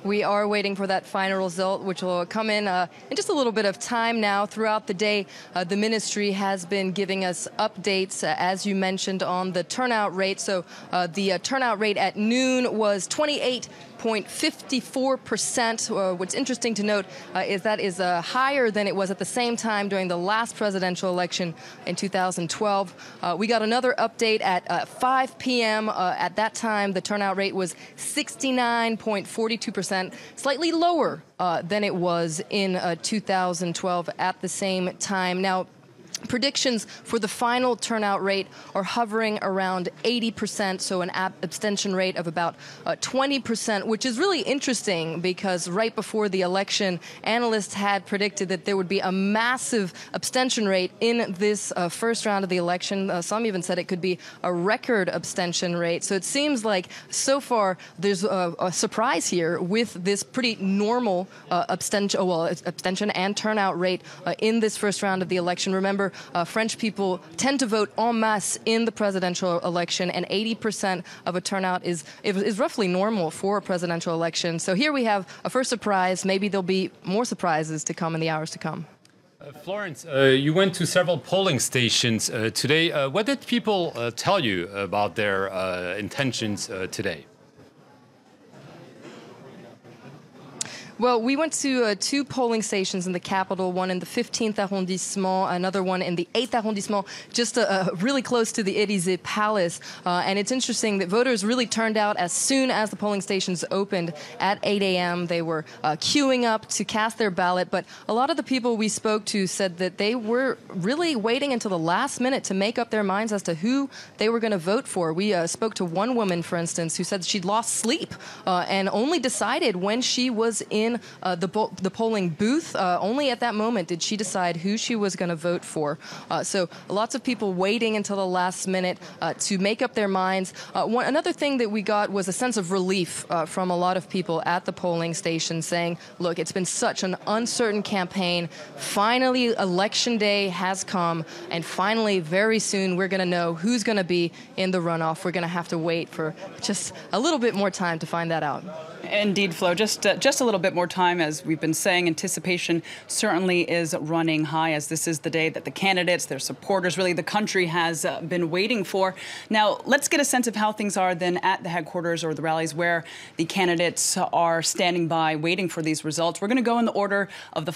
We are waiting for that final result, which will come in just a little bit of time now. Throughout the day, the ministry has been giving us updates, as you mentioned, on the turnout rate. So the turnout rate at noon was 28.54%. What's interesting to note is that is higher than it was at the same time during the last presidential election in 2012. We got another update at 5 p.m. At that time, the turnout rate was 69.42%. Slightly lower than it was in 2012 at the same time. Now, predictions for the final turnout rate are hovering around 80%, so an abstention rate of about 20%, which is really interesting because right before the election, analysts had predicted that there would be a massive abstention rate in this first round of the election. Some even said it could be a record abstention rate. So it seems like so far there's a surprise here with this pretty normal abstention and turnout rate in this first round of the election. Remember, French people tend to vote en masse in the presidential election, and 80% of a turnout is roughly normal for a presidential election. So here we have a first surprise. Maybe there'll be more surprises to come in the hours to come. Florence, you went to several polling stations today. What did people tell you about their intentions today? Well, we went to two polling stations in the capital, one in the 15th arrondissement, another one in the 8th arrondissement, just really close to the Élysée Palace. And it's interesting that voters really turned out as soon as the polling stations opened at 8 a.m. They were queuing up to cast their ballot. But a lot of the people we spoke to said that they were really waiting until the last minute to make up their minds as to who they were going to vote for. We spoke to one woman, for instance, who said she'd lost sleep and only decided when she was in the polling booth. Only at that moment did she decide who she was going to vote for. So lots of people waiting until the last minute to make up their minds. Another thing that we got was a sense of relief from a lot of people at the polling station saying, look, it's been such an uncertain campaign. Finally, election day has come, and finally, very soon, we're going to know who's going to be in the runoff. We're going to have to wait for just a little bit more time to find that out. Indeed, Flo, just a little bit more time. As we've been saying, anticipation certainly is running high, as this is the day that the candidates, their supporters, really the country has been waiting for. Now, let's get a sense of how things are then at the headquarters or the rallies where the candidates are standing by waiting for these results. We're going to go in the order of the